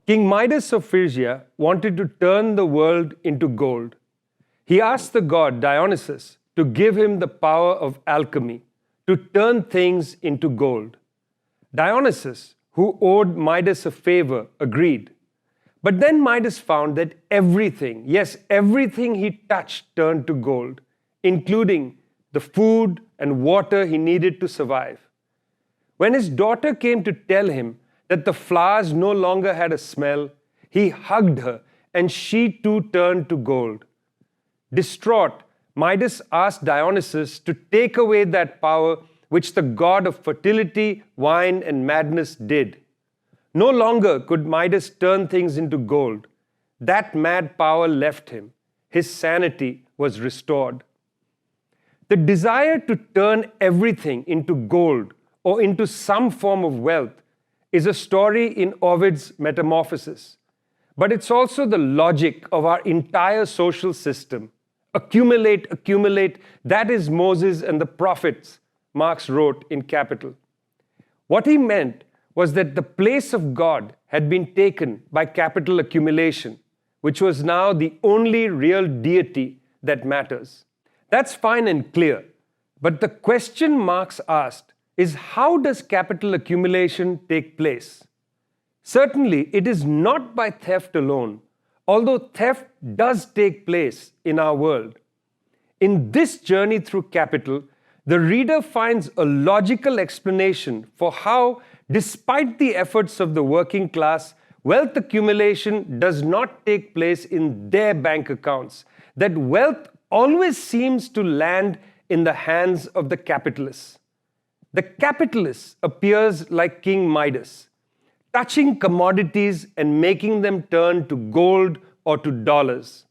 King Midas of Phrygia wanted to turn the world into gold. He asked the god Dionysus to give him the power of alchemy, to turn things into gold. Dionysus, who owed Midas a favor, agreed. But then Midas found that everything, yes, everything he touched turned to gold, including the food and water he needed to survive. When his daughter came to tell him that the flowers no longer had a smell, he hugged her and she too turned to gold. Distraught, Midas asked Dionysus to take away that power which the god of fertility, wine, and madness did. No longer could Midas turn things into gold. That mad power left him. His sanity was restored. The desire to turn everything into gold or into some form of wealth is a story in Ovid's Metamorphoses. But it's also the logic of our entire social system. Accumulate, accumulate, that is Moses and the prophets, Marx wrote in capital. What he meant was that the place of God had been taken by capital accumulation, which was now the only real deity that matters. That's fine and clear, but the question Marx asked is, how does capital accumulation take place? Certainly, it is not by theft alone, although theft does take place in our world. In this journey through capital, the reader finds a logical explanation for how, despite the efforts of the working class, wealth accumulation does not take place in their bank accounts, that wealth always seems to land in the hands of the capitalists. The capitalist appears like King Midas, touching commodities and making them turn to gold or to dollars.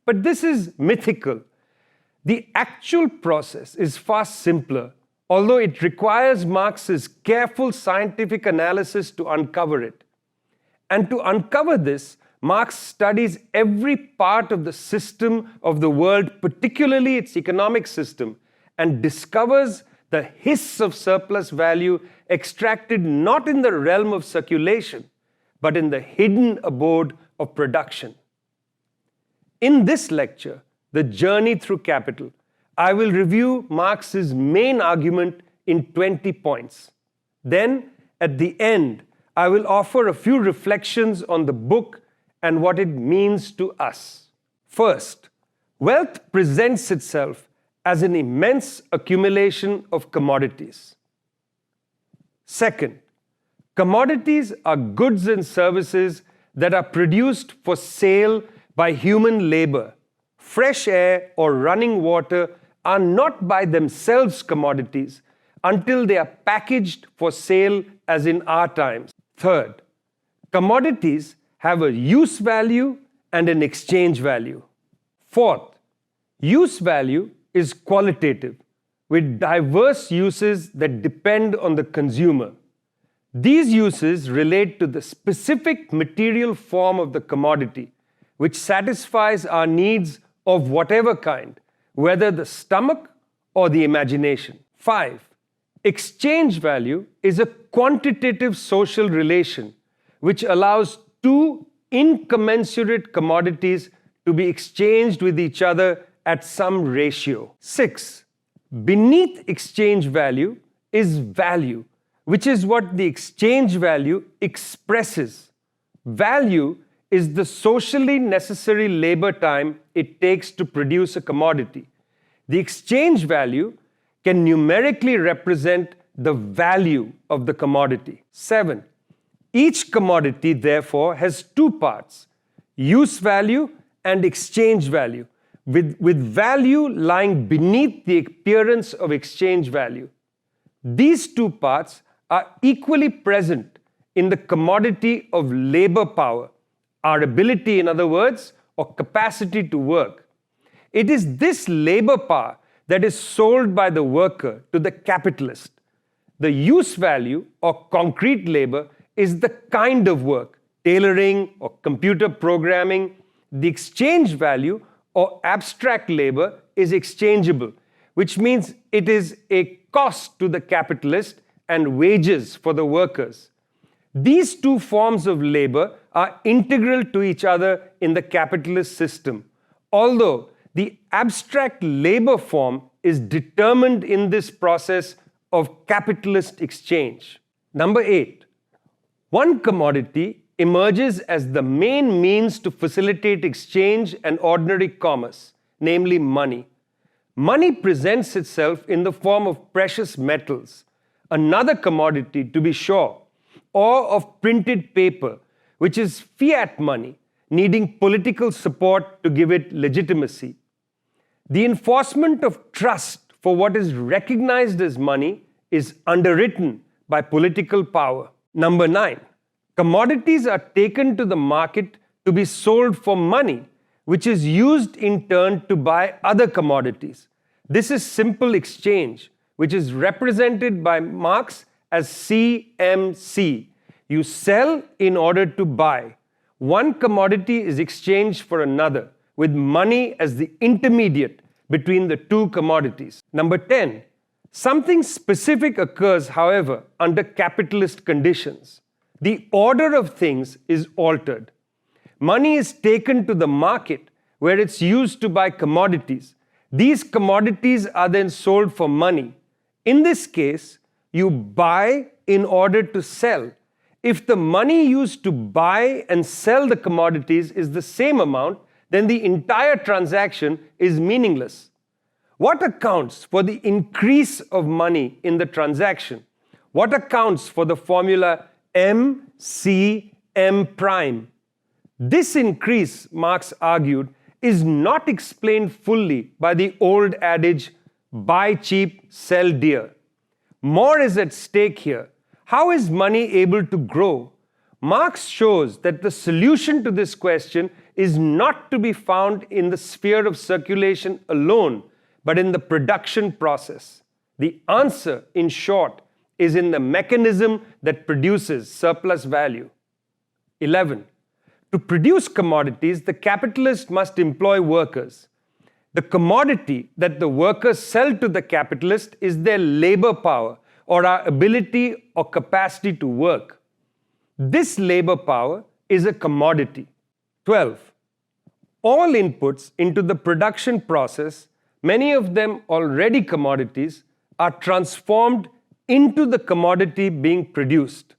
But this is mythical. The actual process is far simpler, although it requires Marx's careful scientific analysis to uncover it. And to uncover this, Marx studies every part of the system of the world, particularly its economic system, and discovers the hiss of surplus value extracted not in the realm of circulation, but in the hidden abode of production. In this lecture, The Journey Through Capital, I will review Marx's main argument in 20 points. Then, at the end, I will offer a few reflections on the book and what it means to us. First, wealth presents itself as an immense accumulation of commodities. Second, commodities are goods and services that are produced for sale by human labor. Fresh air or running water are not by themselves commodities until they are packaged for sale, as in our times. Third, commodities have a use value and an exchange value. Fourth, use value is qualitative, with diverse uses that depend on the consumer. These uses relate to the specific material form of the commodity, which satisfies our needs of whatever kind, whether the stomach or the imagination. 5. Exchange value is a quantitative social relation which allows two incommensurate commodities to be exchanged with each other at some ratio. 6. Beneath exchange value is value, which is what the exchange value expresses. Value is the socially necessary labor time it takes to produce a commodity. The exchange value can numerically represent the value of the commodity. 7. Each commodity, therefore, has two parts, use value and exchange value, with value lying beneath the appearance of exchange value. These two parts are equally present in the commodity of labor power, our ability, in other words, or capacity to work. It is this labor power that is sold by the worker to the capitalist. The use value or concrete labor is the kind of work, tailoring or computer programming. The exchange value or abstract labor is exchangeable, which means it is a cost to the capitalist and wages for the workers. These two forms of labor are integral to each other in the capitalist system, although the abstract labor form is determined in this process of capitalist exchange. Number 8. One commodity emerges as the main means to facilitate exchange and ordinary commerce, namely money. Money presents itself in the form of precious metals, another commodity to be sure, or of printed paper, which is fiat money, needing political support to give it legitimacy. The enforcement of trust for what is recognized as money is underwritten by political power. Number 9. Commodities are taken to the market to be sold for money, which is used in turn to buy other commodities. This is simple exchange, which is represented by Marx as CMC. You sell in order to buy. One commodity is exchanged for another, with money as the intermediate between the two commodities. Number 10. Something specific occurs, however, under capitalist conditions. The order of things is altered. Money is taken to the market where it's used to buy commodities. These commodities are then sold for money. In this case, you buy in order to sell. If the money used to buy and sell the commodities is the same amount, then the entire transaction is meaningless. What accounts for the increase of money in the transaction? What accounts for the formula M-C-M prime? This increase, Marx argued, is not explained fully by the old adage, buy cheap, sell dear. More is at stake here. How is money able to grow? Marx shows that the solution to this question is not to be found in the sphere of circulation alone, but in the production process. The answer, in short, is in the mechanism that produces surplus value. 11. To produce commodities, the capitalist must employ workers. The commodity that the workers sell to the capitalist is their labor power, or our ability or capacity to work. This labor power is a commodity. 12. All inputs into the production process, many of them already commodities, are transformed into the commodity being produced.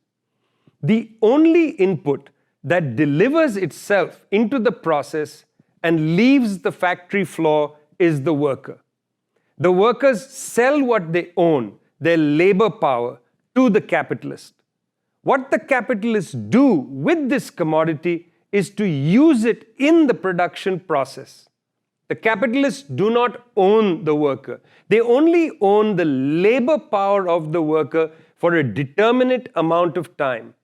The only input that delivers itself into the process and leaves the factory floor is the worker. The workers sell what they own, their labor power, to the capitalist. What the capitalists do with this commodity is to use it in the production process. The capitalists do not own the worker. They only own the labor power of the worker for a determinate amount of time.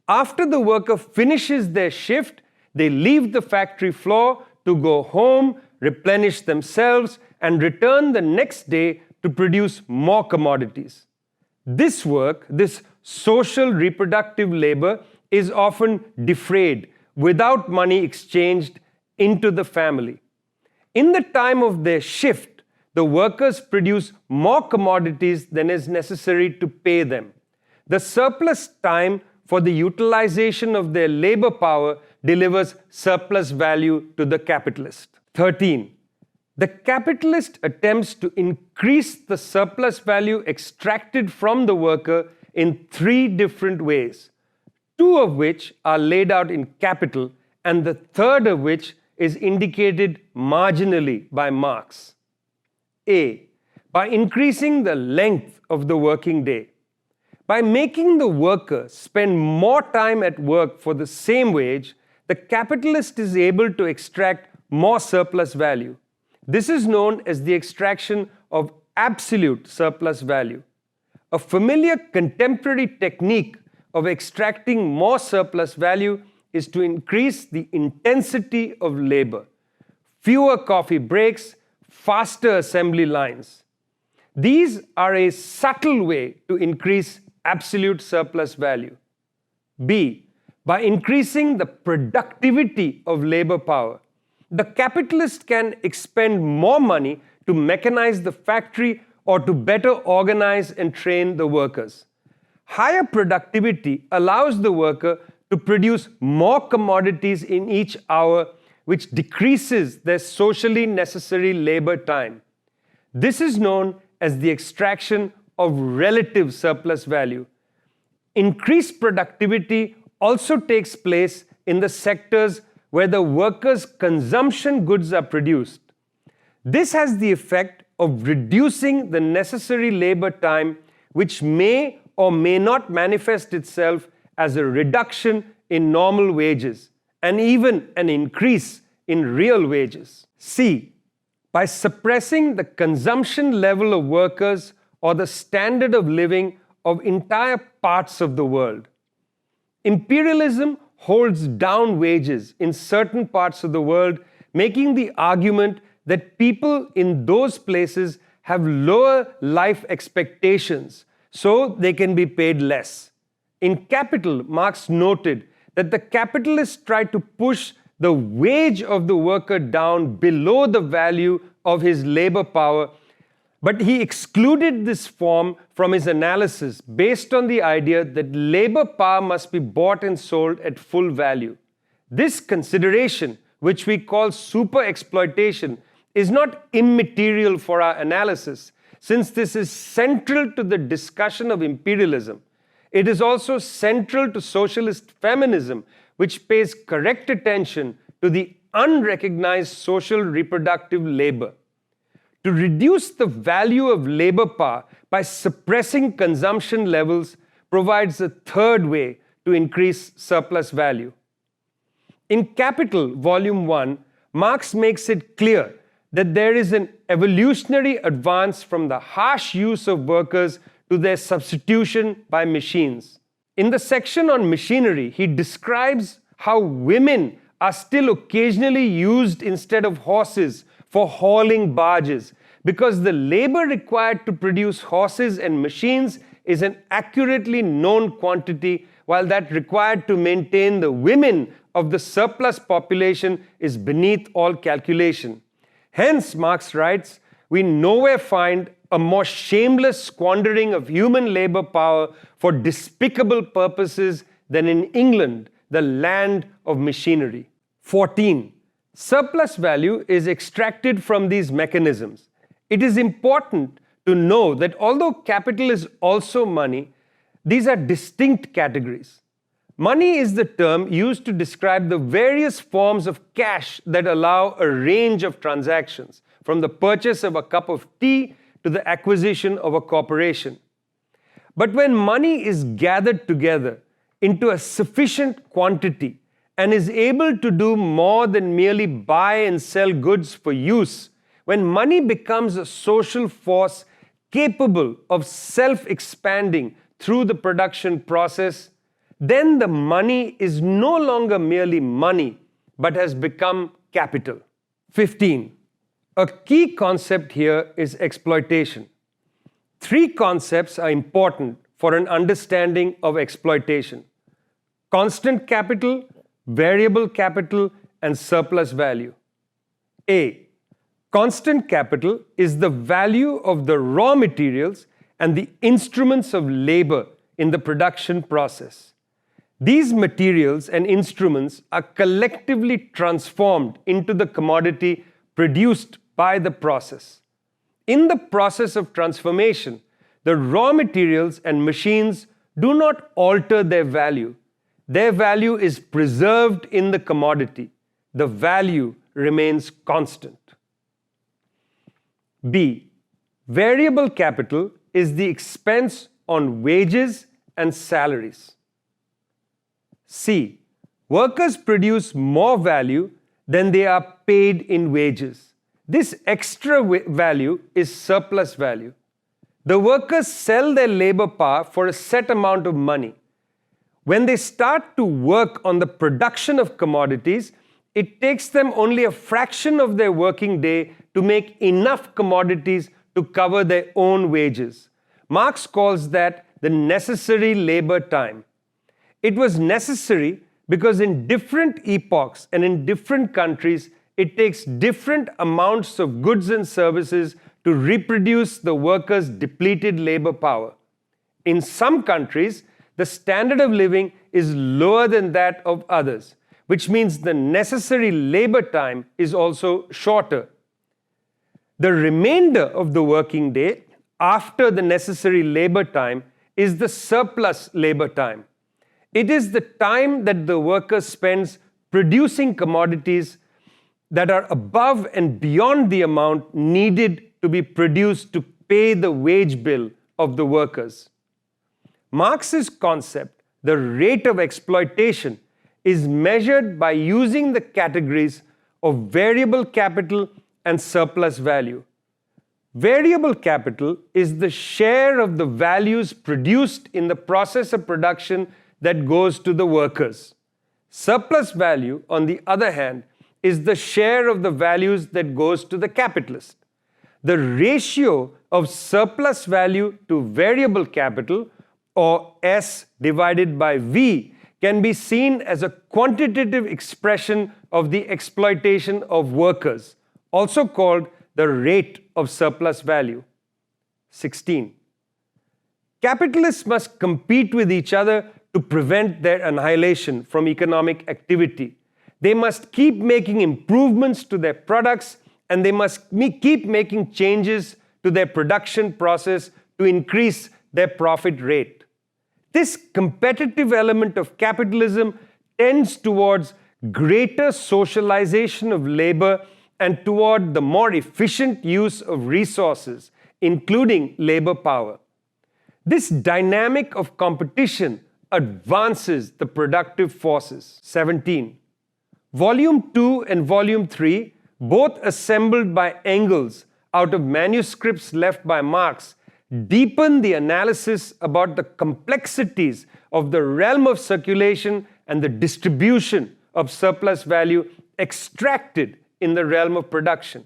After the worker finishes their shift, they leave the factory floor to go home, replenish themselves, and return the next day to produce more commodities. This work, this social reproductive labor, is often defrayed without money exchanged into the family. In the time of their shift, the workers produce more commodities than is necessary to pay them. The surplus time for the utilization of their labor power delivers surplus value to the capitalist. 13. The capitalist attempts to increase the surplus value extracted from the worker in 3 different ways, 2 of which are laid out in capital, and the third of which is indicated marginally by Marx. A. By increasing the length of the working day. By making the worker spend more time at work for the same wage, the capitalist is able to extract more surplus value. This is known as the extraction of absolute surplus value. A familiar contemporary technique of extracting more surplus value is to increase the intensity of labor. Fewer coffee breaks, faster assembly lines. These are a subtle way to increase absolute surplus value. B. By increasing the productivity of labor power. The capitalist can expend more money to mechanize the factory or to better organize and train the workers. Higher productivity allows the worker to produce more commodities in each hour, which decreases their socially necessary labor time. This is known as the extraction of relative surplus value. Increased productivity also takes place in the sectors where the workers' consumption goods are produced. This has the effect of reducing the necessary labor time, which may or may not manifest itself as a reduction in normal wages and even an increase in real wages. C. By suppressing the consumption level of workers or the standard of living of entire parts of the world. Imperialism holds down wages in certain parts of the world, making the argument that people in those places have lower life expectations, so they can be paid less. In Capital, Marx noted that the capitalists try to push the wage of the worker down below the value of his labor power, but he excluded this form from his analysis based on the idea that labor power must be bought and sold at full value. This consideration, which we call super exploitation, is not immaterial for our analysis, since this is central to the discussion of imperialism. It is also central to socialist feminism, which pays correct attention to the unrecognized social reproductive labor. To reduce the value of labor power by suppressing consumption levels provides a third way to increase surplus value. In Capital, Volume 1, Marx makes it clear that there is an evolutionary advance from the harsh use of workers to their substitution by machines. In the section on machinery, he describes how women are still occasionally used instead of horses for hauling barges, because the labor required to produce horses and machines is an accurately known quantity, while that required to maintain the women of the surplus population is beneath all calculation. Hence, Marx writes, we nowhere find a more shameless squandering of human labor power for despicable purposes than in England, the land of machinery. 14. Surplus value is extracted from these mechanisms. It is important to know that although capital is also money, these are distinct categories. Money is the term used to describe the various forms of cash that allow a range of transactions, from the purchase of a cup of tea to the acquisition of a corporation. But when money is gathered together into a sufficient quantity and is able to do more than merely buy and sell goods for use, when money becomes a social force capable of self-expanding through the production process, then the money is no longer merely money, but has become capital. 15. A key concept here is exploitation. Three concepts are important for an understanding of exploitation: constant capital, variable capital, and surplus value. A. Constant capital is the value of the raw materials and the instruments of labor in the production process. These materials and instruments are collectively transformed into the commodity produced by the process. In the process of transformation, the raw materials and machines do not alter their value. Their value is preserved in the commodity. The value remains constant. B. Variable capital is the expense on wages and salaries. C. Workers produce more value than they are paid in wages. This extra value is surplus value. The workers sell their labor power for a set amount of money. When they start to work on the production of commodities, it takes them only a fraction of their working day to make enough commodities to cover their own wages. Marx calls that the necessary labor time. It was necessary because in different epochs and in different countries, it takes different amounts of goods and services to reproduce the workers' depleted labor power. In some countries, the standard of living is lower than that of others, which means the necessary labor time is also shorter. The remainder of the working day after the necessary labor time is the surplus labor time. It is the time that the worker spends producing commodities that are above and beyond the amount needed to be produced to pay the wage bill of the workers. Marx's concept, the rate of exploitation, is measured by using the categories of variable capital and surplus value. Variable capital is the share of the values produced in the process of production that goes to the workers. Surplus value, on the other hand, is the share of the values that goes to the capitalist. The ratio of surplus value to variable capital, or S divided by V, can be seen as a quantitative expression of the exploitation of workers, also called the rate of surplus value. 16. Capitalists must compete with each other to prevent their annihilation from economic activity. They must keep making improvements to their products, and they must keep making changes to their production process to increase their profit rate. This competitive element of capitalism tends towards greater socialization of labor and toward the more efficient use of resources, including labor power. This dynamic of competition advances the productive forces. 17. Volume 2 and Volume 3, both assembled by Engels out of manuscripts left by Marx, deepen the analysis about the complexities of the realm of circulation and the distribution of surplus value extracted in the realm of production.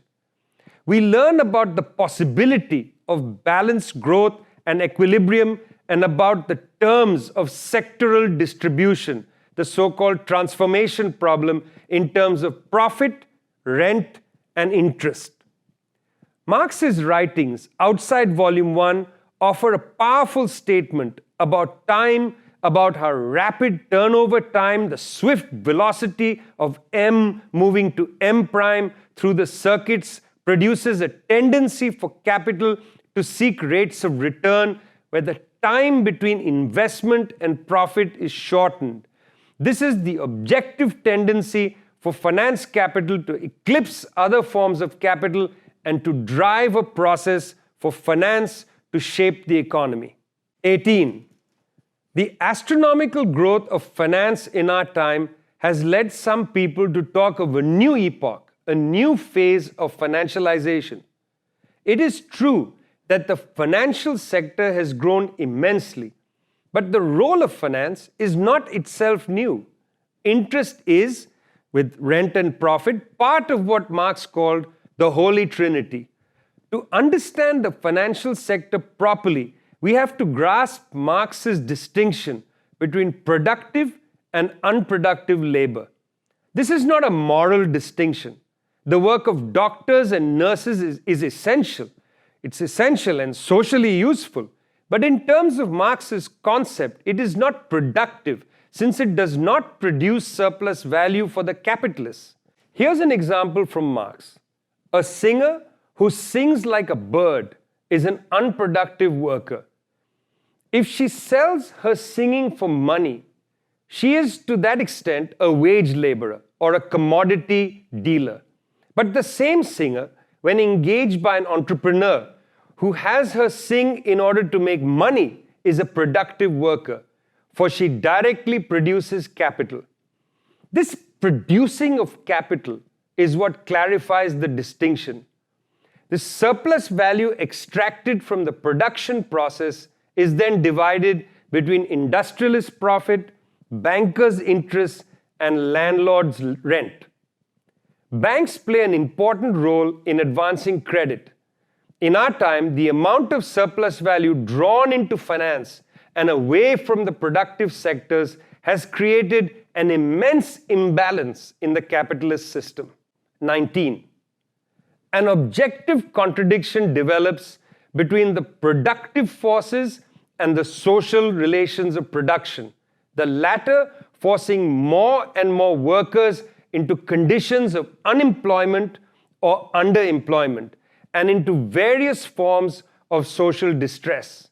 We learn about the possibility of balanced growth and equilibrium and about the terms of sectoral distribution, the so-called transformation problem in terms of profit, rent, and interest. Marx's writings outside Volume 1 offer a powerful statement about time, about how rapid turnover time, the swift velocity of M moving to M prime through the circuits produces a tendency for capital to seek rates of return where the time between investment and profit is shortened. This is the objective tendency for finance capital to eclipse other forms of capital and to drive a process for finance to shape the economy. 18. The astronomical growth of finance in our time has led some people to talk of a new epoch, a new phase of financialization. It is true that the financial sector has grown immensely, but the role of finance is not itself new. Interest is, with rent and profit, part of what Marx called the Holy Trinity. To understand the financial sector properly, we have to grasp Marx's distinction between productive and unproductive labor. This is not a moral distinction. The work of doctors and nurses is essential. It's essential and socially useful. But in terms of Marx's concept, it is not productive since it does not produce surplus value for the capitalists. Here's an example from Marx. A singer who sings like a bird is an unproductive worker. If she sells her singing for money, she is to that extent a wage laborer or a commodity dealer. But the same singer, when engaged by an entrepreneur who has her sing in order to make money, is a productive worker, for she directly produces capital. This producing of capital is what clarifies the distinction. The surplus value extracted from the production process is then divided between industrialist profit, bankers' interest, and landlords' rent. Banks play an important role in advancing credit. In our time, the amount of surplus value drawn into finance and away from the productive sectors has created an immense imbalance in the capitalist system. 19. An objective contradiction develops between the productive forces and the social relations of production, the latter forcing more and more workers into conditions of unemployment or underemployment and into various forms of social distress.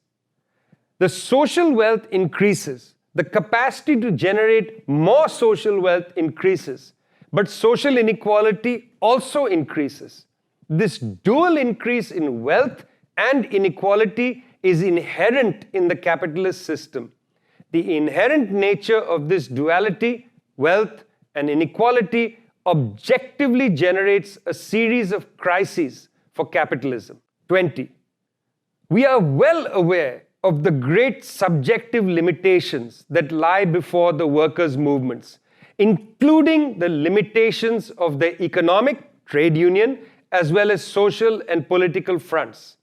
The social wealth increases, the capacity to generate more social wealth increases, but social inequality also increases. This dual increase in wealth and inequality is inherent in the capitalist system. The inherent nature of this duality, wealth and inequality, objectively generates a series of crises for capitalism. 20. We are well aware of the great subjective limitations that lie before the workers' movements, including the limitations of the economic, trade union, as well as social and political fronts.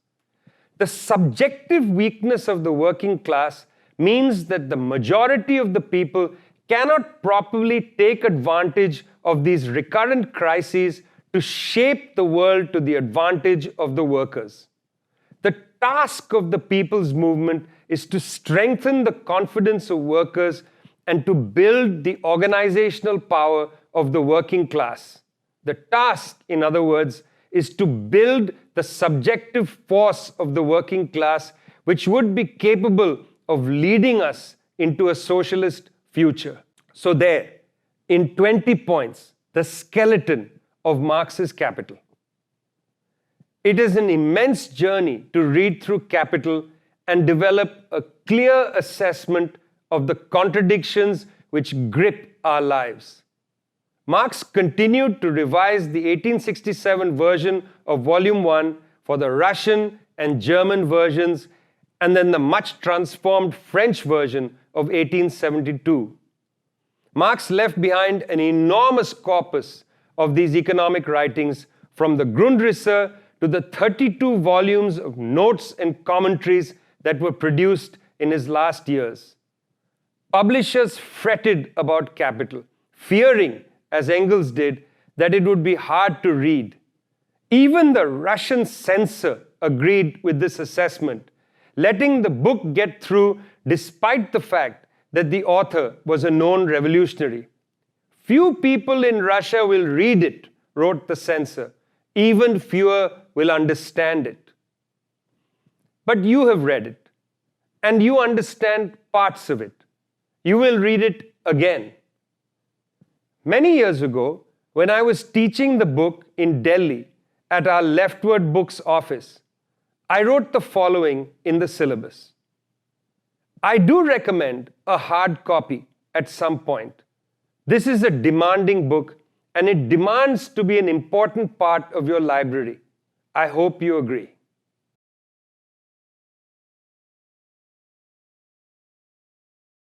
The subjective weakness of the working class means that the majority of the people cannot properly take advantage of these recurrent crises to shape the world to the advantage of the workers. The task of the people's movement is to strengthen the confidence of workers and to build the organizational power of the working class. The task, in other words, is to build the subjective force of the working class, which would be capable of leading us into a socialist future. So there, in 20 points, the skeleton of Marx's Capital. It is an immense journey to read through Capital and develop a clear assessment of the contradictions which grip our lives. Marx continued to revise the 1867 version of Volume 1 for the Russian and German versions, and then the much transformed French version of 1872. Marx left behind an enormous corpus of these economic writings, from the Grundrisse to the 32 volumes of notes and commentaries that were produced in his last years. Publishers fretted about Capital, fearing, as Engels did, that it would be hard to read. Even the Russian censor agreed with this assessment, letting the book get through despite the fact that the author was a known revolutionary. Few people in Russia will read it, wrote the censor. Even fewer will understand it. But you have read it, and you understand parts of it. You will read it again. Many years ago, when I was teaching the book in Delhi at our Leftward Books office, I wrote the following in the syllabus. I do recommend a hard copy at some point. This is a demanding book, and it demands to be an important part of your library. I hope you agree.